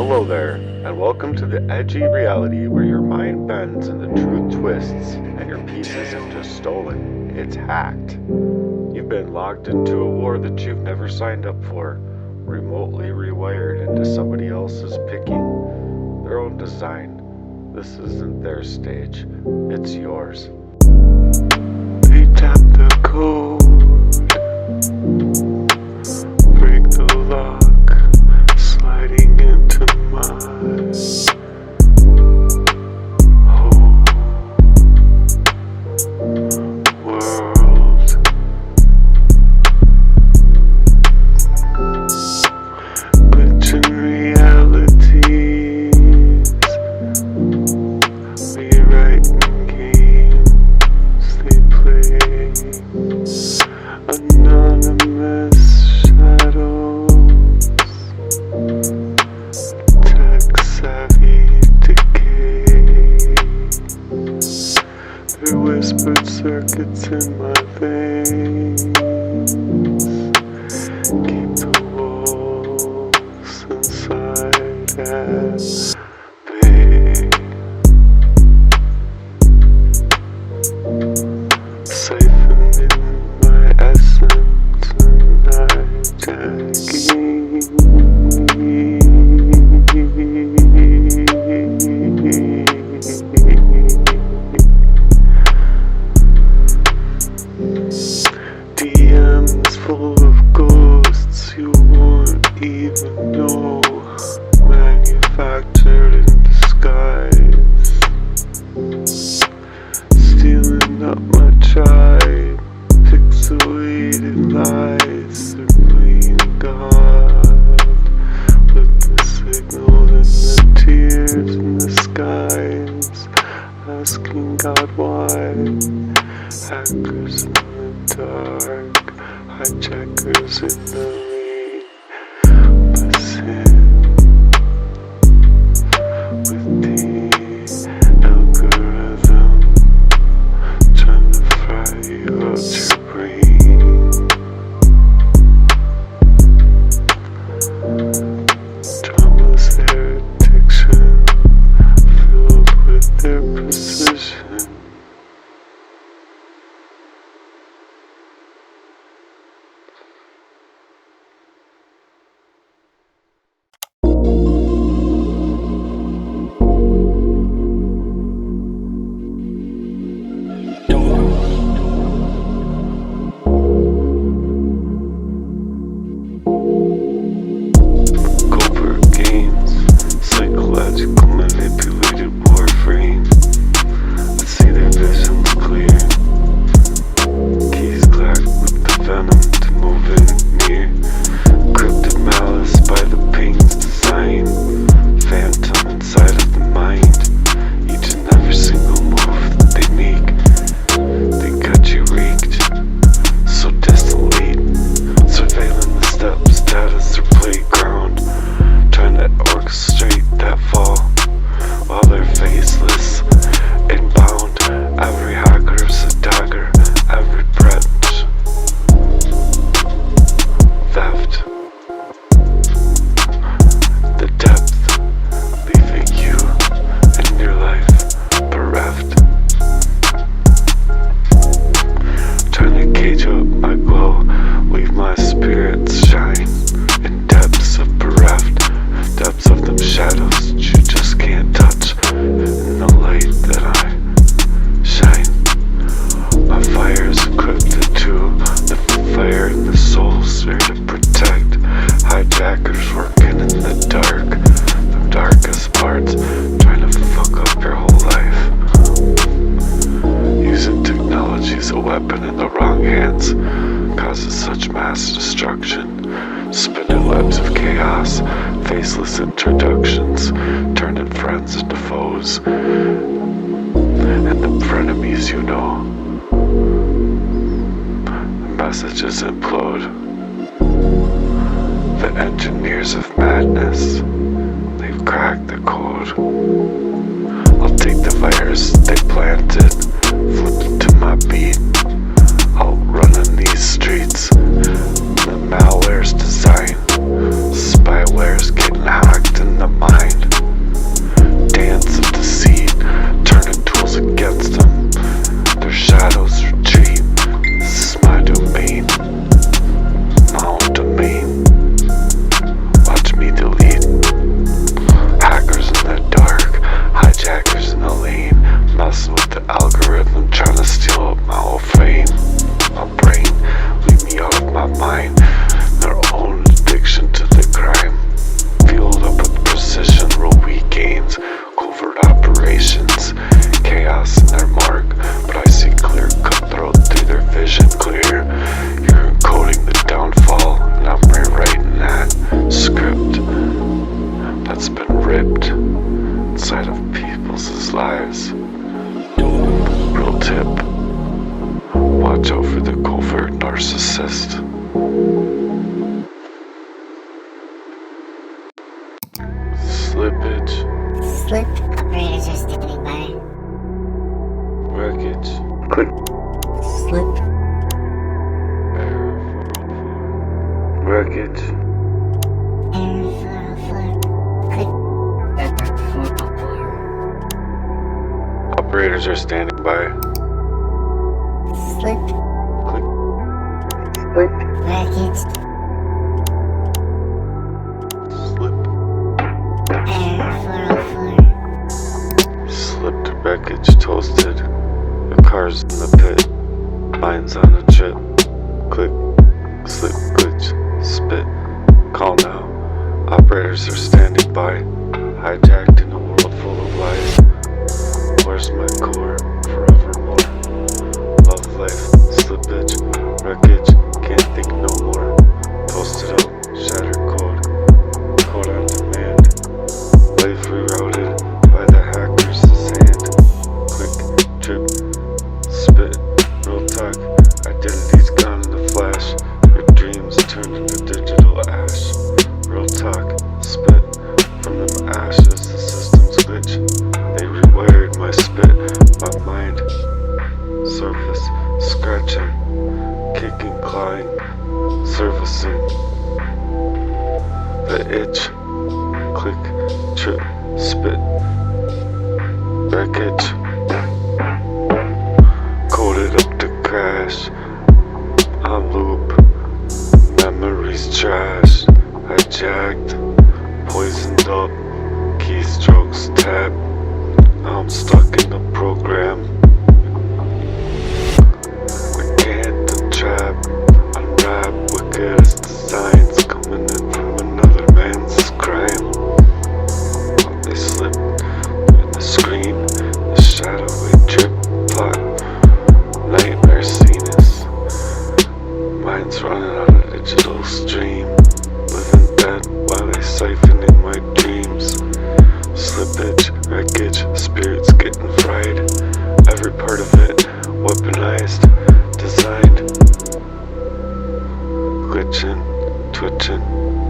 Hello there, and welcome to the edgy reality where your mind bends and the truth twists, and your peace isn't just stolen, it's hacked. You've been locked into a war that you've never signed up for, remotely rewired into somebody else's picking, their own design. This isn't their stage, it's yours. They tap the code, break the lock, sliding into my whole world. Glitching realities, rewriting games they play. Anonymous shadows, tech-savvy decay. Their whispered circuits in my veins keep the wolves inside at bay. Siphoned in my essence and hijacking me. DMs full of ghosts you won't even know, manufactured in disguise, stealing up my tribe, pixelated lies, they're playing God with the signal and the tears in the skies, asking God why. Hackers in the dark, hijackers in the rain, listen with the algorithm, trying to fry you out your brain. Drama's their addiction, filled with their precision. Covert games, psychological manipulated warframe. I see their visions clear. Keys clacked with the venom to move in near. Cryptic malice by the pain's design. Phantom inside of the mind. Each and every single move that they make, they got you raked. So distantly, surveilling the steps, data's their playground. Trying to orchestrate that fall while they're faceless and bound. Every hacker's a dagger, every breath theft. The depth leaving you and your life bereft. Trying to cage up my glow, leave my spirits shine in depths of bereft, depths of them shadows that you just can't touch. In the light that I shine, my fire is encrypted to the fire in the soul sphere to protect. Hijackers working in the dark, the darkest parts, trying to fuck up your whole life. Using technology as a weapon in the wrong hands causes such mass destruction. Spinning webs of chaos, faceless introductions, turning friends into foes, and the frenemies you know. The messages implode. The engineers of madness, they've cracked the code. I'll take the virus they planted, flip it to my beat. I'll run in these streets. The malware's design, spyware's getting hacked in the mind. that's been ripped inside of people's lives. Real tip, watch out for the covert narcissist. Slippage. Slip. Operators are standing by. Wreckage. Click. Slip. Error 404. Wreckage. Error 404. Click. Error 404. Operators are standing by. Slip. Click. Slip. Wreckage. Slip. Error 404. Slipped wreckage toasted. The car's in the pit. Mine's on a trip. Click. Slip. Glitch. Spit. Call now. Operators are standing by. Hijacked in a world full of lies. Where's my core? Forevermore. Love life. Slippage. Wreckage. Can't think no more. Toasted up. Shattered code. Code on demand. Life rerouted by the hackers' hand. Click, trip, spit, real talk. Identity's gone in a flash. Your dreams turned into digital ash. Real talk, spit from them ashes. The system's glitch. They rewired my spit, my mind. Surface, scratching, kicking, clawing, surfacing. The itch. Click, trip, spit, wreckage. Coded up to crash. On loop. Memories trash. Hijacked. Poisoned up. Keystrokes tap. I'm stuck in the program. I can't untrap. Unwrap wickedest designs coming in from another man's crime. They slip in the screen, the shadowy drip plot, nightmare scenes. Mine's running on a digital stream, living dead while they siphon in my dreams. Slippage, wreckage, spirits getting fried. Every part of it weaponized, designed. Glitching, twitching,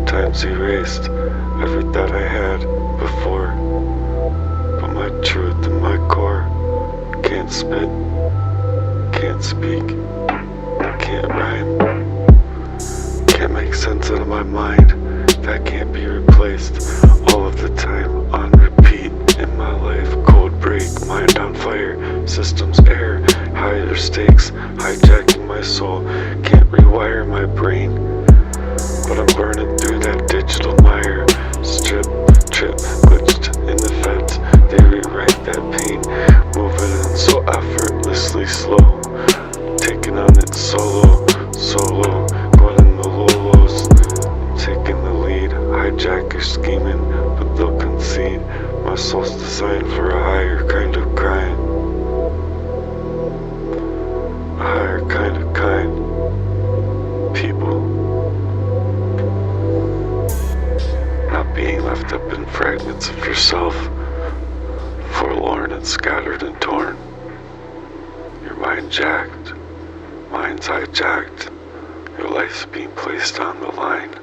time's erased. Every thought I had before, but my truth in my core. Can't spit, can't speak, can't rhyme. Can't make sense out of my mind. That can't be replaced. All of the time on repeat in my life. Code break, mind on fire, systems error, higher stakes, hijacking my soul. Can't rewire my brain, but I'm burning through that digital mire. Strip, trip, glitched in the feds. They rewrite that pain, moving in so effortlessly slow. Taking on it solo, going in the low-lows. Taking the lead, hijackers scheming, but they'll concede. My soul's designed for a higher kind of crime. A higher kind of people. Not being left up in fragments of yourself, forlorn and scattered and torn. Your mind jacked, mind's hijacked, your life's being placed on the line.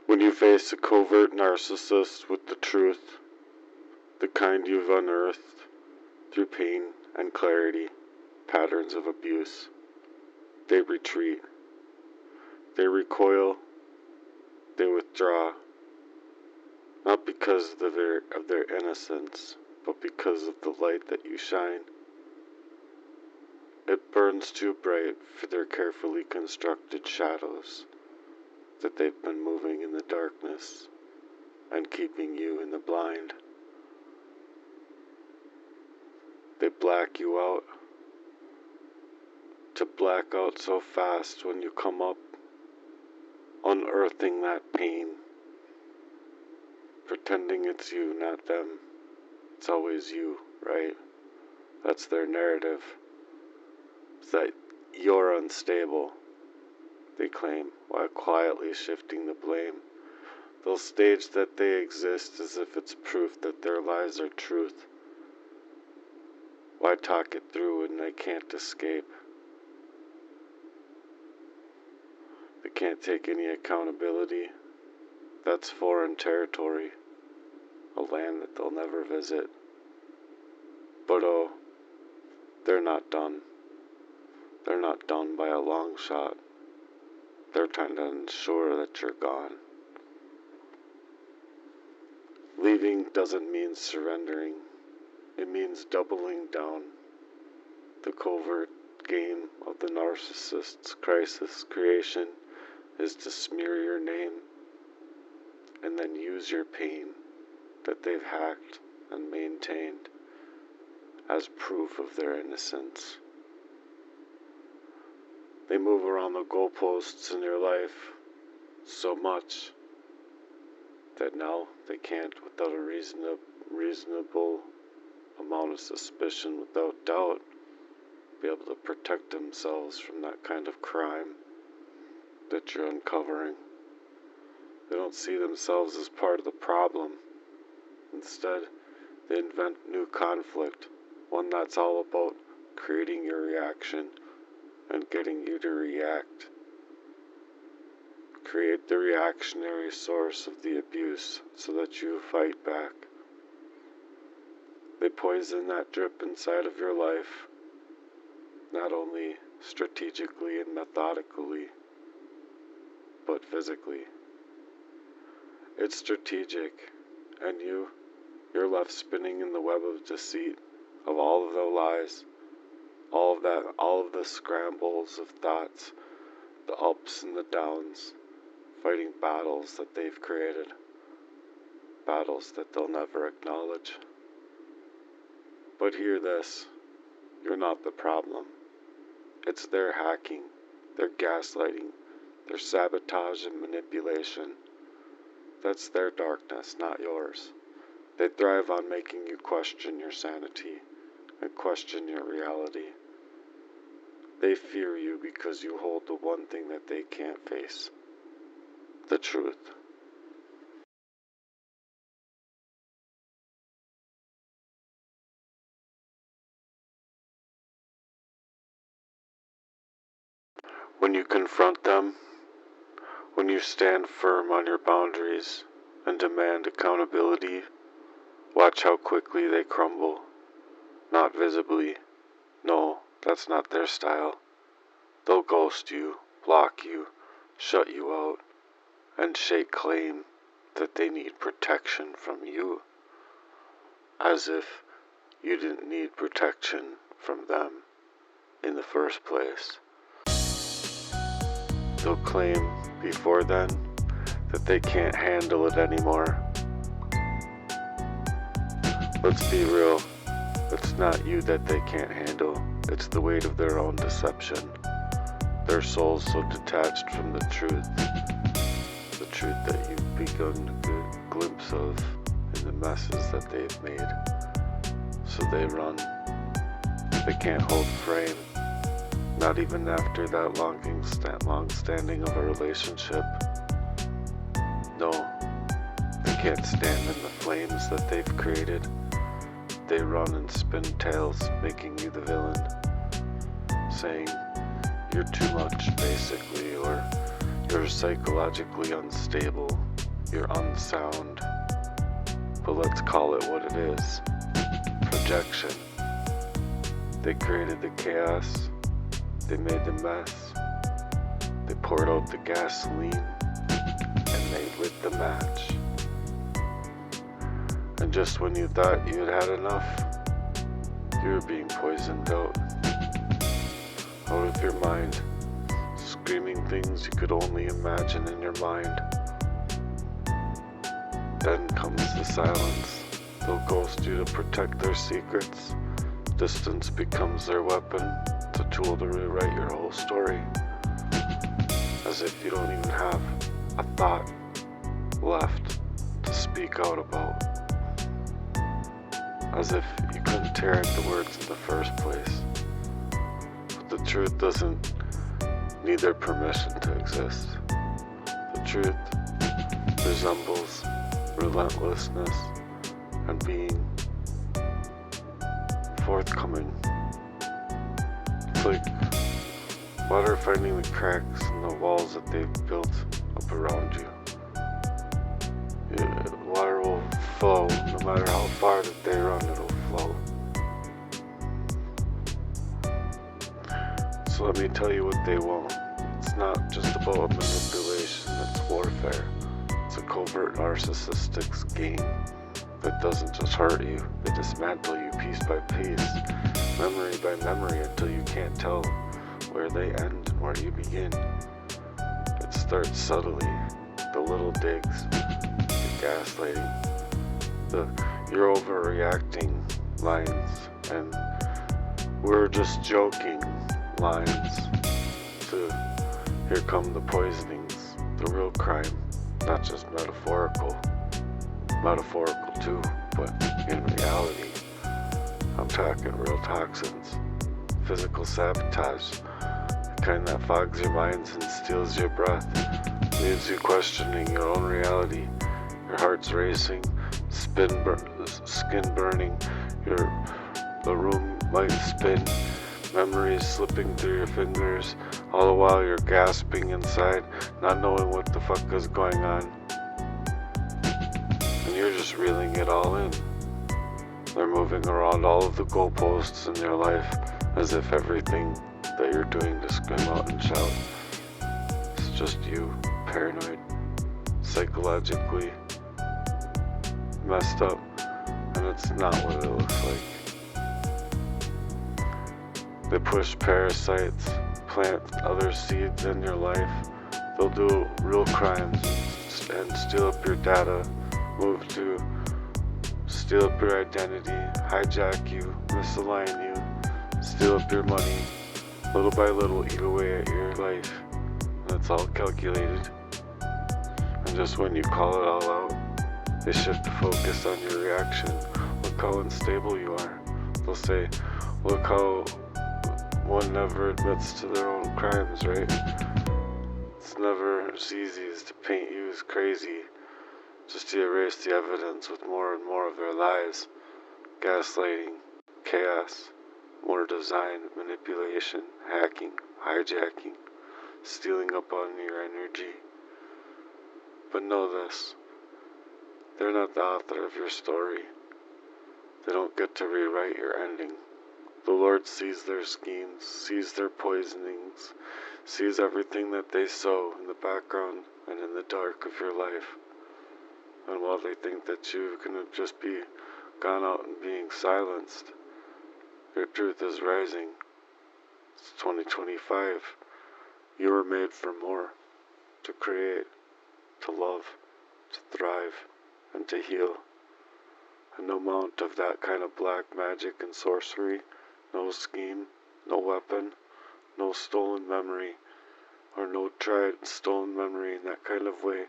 When you face a covert narcissist with the truth, the kind you've unearthed through pain and clarity, patterns of abuse, they retreat, they recoil, they withdraw, not because of their innocence, but because of the light that you shine. It burns too bright for their carefully constructed shadows that they've been moving in the darkness and keeping you in the blind. They black you out to black out so fast when you come up, unearthing that pain, pretending it's you, not them. It's always you, right? That's their narrative. It's that you're unstable, they claim, while quietly shifting the blame. They'll stage that they exist as if it's proof that their lies are truth. Why talk it through when they can't escape? They can't take any accountability. That's foreign territory, a land that they'll never visit. But oh, they're not done. They're not done by a long shot. They're trying to ensure that you're gone. Leaving doesn't mean surrendering. It means doubling down. The covert game of the narcissist's crisis creation is to smear your name and then use your pain that they've hacked and maintained as proof of their innocence. They move around the goalposts in your life so much that now they can't, without a reasonable amount of suspicion, without doubt, be able to protect themselves from that kind of crime that you're uncovering. They don't see themselves as part of the problem. Instead, they invent new conflict, one that's all about creating your reaction and getting you to react. Create the reactionary source of the abuse so that you fight back. They poison that drip inside of your life, not only strategically and methodically, but physically. It's strategic, and you're left spinning in the web of deceit, of all of the lies, all of the scrambles of thoughts, the ups and the downs, fighting battles that they've created, battles that they'll never acknowledge. But hear this, you're not the problem. It's their hacking, their gaslighting, their sabotage and manipulation. That's their darkness, not yours. They thrive on making you question your sanity and question your reality. They fear you because you hold the one thing that they can't face, the truth. When you confront them, when you stand firm on your boundaries and demand accountability, watch how quickly they crumble. Not visibly. No, that's not their style. They'll ghost you, block you, shut you out, and shake claim that they need protection from you, as if you didn't need protection from them in the first place. They'll claim before then that they can't handle it anymore. Let's be real, it's not you that they can't handle, it's the weight of their own deception. Their souls so detached from the truth that you've begun to get a glimpse of in the messes that they've made. So they run. They can't hold frame, not even after that long standing of a relationship. No, they can't stand in the flames that they've created. They run and spin tales, making you the villain, saying you're too much basically, or you're psychologically unstable, you're unsound. But let's call it what it is. Projection. They created the chaos, they made the mess, they poured out the gasoline, and they lit the match. And just when you thought you had enough, you were being poisoned out of your mind, screaming things you could only imagine in your mind. Then comes the silence. They'll ghost you to protect their secrets. Distance becomes their weapon to a tool to rewrite your whole story. As if you don't even have a thought left to speak out about. As if you couldn't tear out the words in the first place. But the truth doesn't need their permission to exist. The truth resembles relentlessness and being forthcoming. It's like water finding the cracks in the walls that they've built up around you. Water will flow no matter how far that they run, it'll flow. So let me tell you what they won't. It's not just about manipulation, it's warfare. It's a covert narcissistic game that doesn't just hurt you, they dismantle you piece by piece, memory by memory, until you can't tell where they end and where you begin. It starts subtly, the little digs, the gaslighting, the you're overreacting lines, and we're just joking lines, to here come the poisonings, the real crime, not just metaphorical too, but in reality, I'm talking real toxins, physical sabotage, the kind that fogs your minds and steals your breath, leaves you questioning your own reality, your heart's racing, skin burning, the room might spin, memories slipping through your fingers, all the while you're gasping inside, not knowing what the fuck is going on. And you're just reeling it all in. They're moving around all of the goalposts in your life as if everything that you're doing to scream out and shout. It's just you, paranoid, psychologically messed up, and it's not what it looks like. They push parasites, plant other seeds in your life. They'll do real crimes and steal up your data, move to steal up your identity, hijack you, misalign you, steal up your money, little by little eat away at your life. And it's all calculated. And just when you call it all out, they shift the focus on your reaction. Look how unstable you are. They'll say, look how one never admits to their own crimes, right? It's never as easy as to paint you as crazy, just to erase the evidence with more and more of their lies, gaslighting, chaos, more design, manipulation, hacking, hijacking, stealing up on your energy. But know this, they're not the author of your story. They don't get to rewrite your ending. The Lord sees their schemes, sees their poisonings, sees everything that they sow in the background and in the dark of your life. And while they think that you can just be gone out and being silenced, your truth is rising. It's 2025. You were made for more, to create, to love, to thrive, and to heal. And no amount of that kind of black magic and sorcery, no scheme, no weapon, no stolen memory, or no tried stolen memory in that kind of way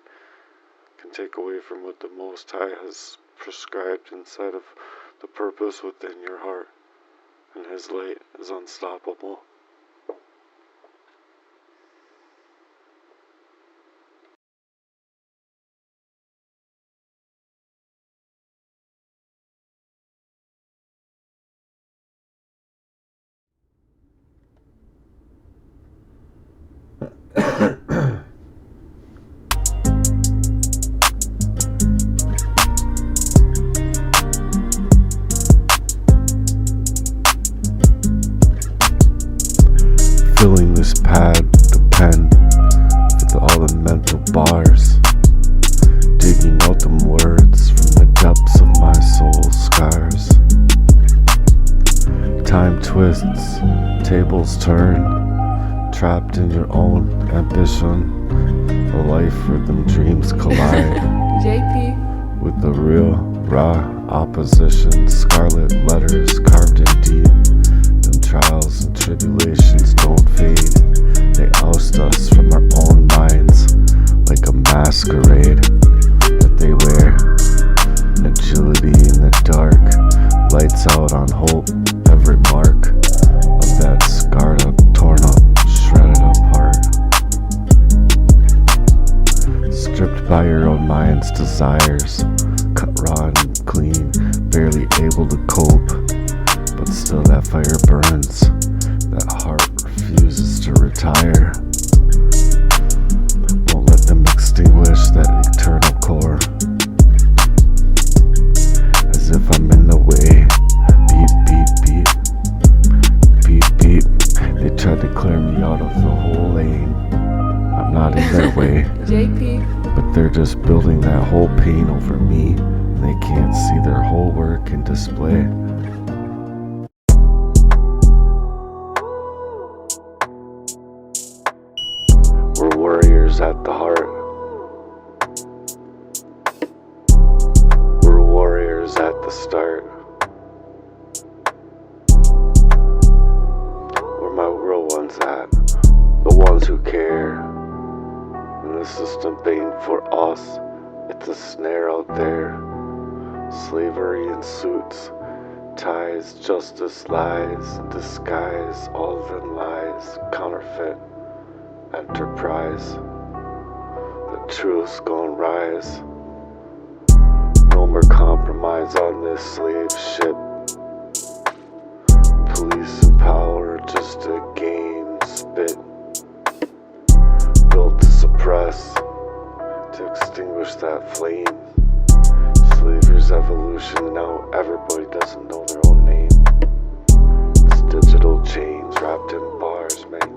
can take away from what the Most High has prescribed inside of the purpose within your heart. And His light is unstoppable. Filling this pad, the pen, with all the mental bars, digging out them words from the depths of my soul's scars. Time twists, tables turn, trapped in your own ambition, a life where them dreams collide. JP. With the real, raw opposition, scarlet letters carved in deep, them trials and tribulations don't fade. They oust us from our own minds like a masquerade that they wear. Agility in the dark, lights out on hope, every mark of that scarred up, torn up, shredded up heart. Stripped by your own mind's desires, cut raw and clean, barely able to cope, but still that fire burns, that heart refuses to retire. Won't let them extinguish that eternal core. As if I'm in the way, beep, beep, beep, beep, beep. They tried to clear me out of the whole lane. I'm not in their way, but they're just building that whole pain over me, and they can't see their whole work in display. We're warriors at the heart. We're warriors at the start. Where my real ones at? The ones who care. And the system ain't for us. It's a snare out there. Slavery in suits, ties, justice, lies, disguise, all them lies, counterfeit, enterprise. The truth's gonna rise. No more compromise on this slave ship. Police and power, just a game spit. Built to suppress, to extinguish that flame. Slavery's evolution, now everybody doesn't know their own name. It's digital chains wrapped in bars, man.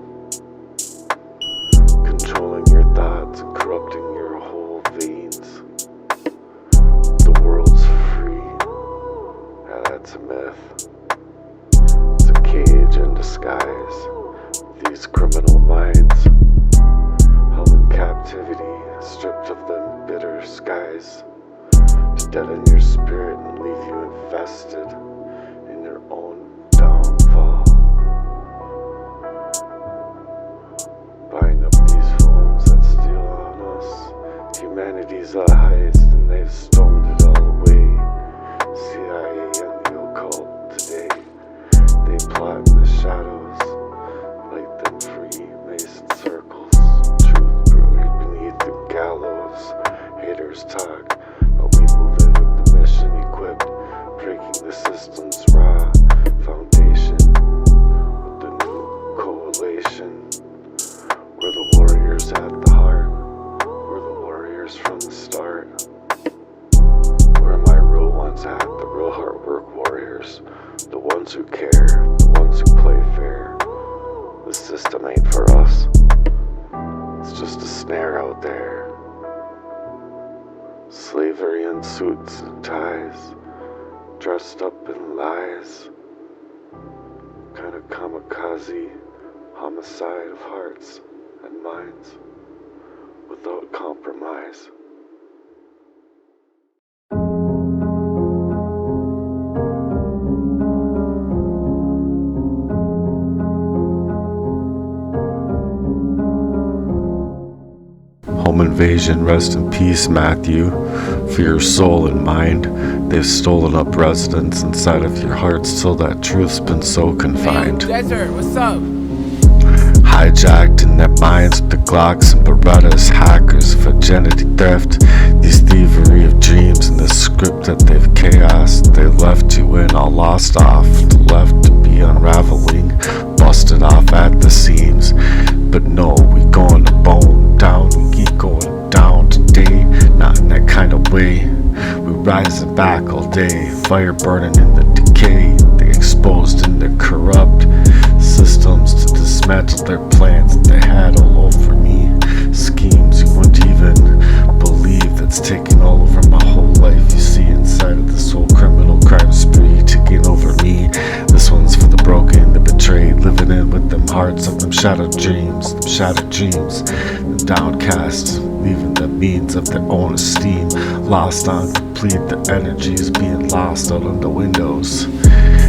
Controlling your thoughts and corrupting your whole veins. The world's free. Yeah, that's a myth. It's a cage in disguise. These criminal minds held in captivity, stripped of them bitter skies. To deaden your spirit and leave you infested in your own downfall. Buying up these phones that steal on us. Humanity's a heist and they've stolen it all away. CIA and the occult today. They plot in the shadows, light them Freemason circles. Truth buried beneath the gallows. Haters talk, but we move in with the mission equipped, breaking the system's raw foundation with the new coalition. We're the warriors at the heart. We're the warriors from the start. Where are my real ones at? The real hard work warriors. The ones who care. The ones who play fair. The system ain't for us. It's just a snare out there. Slavery in suits and ties, dressed up in lies. Kind of kamikaze homicide of hearts and minds without compromise. Home invasion, rest in peace, Matthew. For your soul and mind, they've stolen up residence inside of your hearts till that truth's been so confined. Hey, Desert, what's up? Hijacked in their minds with the Glocks and Berettas, hackers, virginity theft, these thievery of dreams and the script that they've chaosed. They left you in all lost off, left to be unraveling, busted off at the seams. But no, we going to bone down, we keep going down today, not in that kind of way. We rising back all day, fire burning in the decay. They exposed and they're corrupt systems to dismantle their plans that they had all over me. Schemes you wouldn't even believe that's taking all over my whole life. You see inside of this whole criminal crime spree taking over me. This one's for the broken, the betrayed, living in with them hearts of them shattered dreams, them downcast, leaving the means of their own esteem, lost on complete. The energy is being lost out on the windows,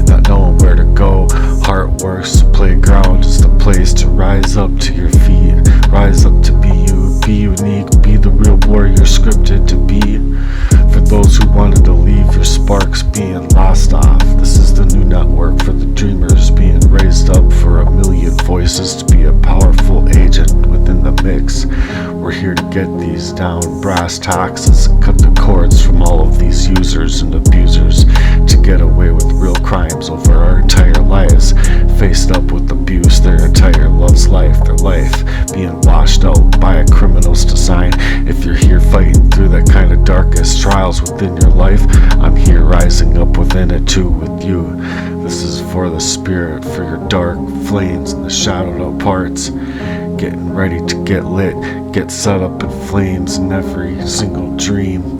not knowing where to go. Heart artworks, the playground is the place to rise up to your feet. Rise up to be you, be unique, be the real warrior scripted to be. For those who wanted to leave your sparks being lost off, this is the new network for the dreamers being raised up for 1,000,000 voices to be a powerful agent within the mix. We're here to get these down brass taxes and cut the cords from all of these users and abusers to get away with real crimes over our entire lives, faced up with abuse their entire love's life, their life being washed out by a criminal's design. If you're here fighting through that kind of darkest trials within your life, I'm here rising up within it too with you. This is for the spirit, for your dark flames and the shadowed out parts, getting ready to get lit, get set up in flames in every single dream.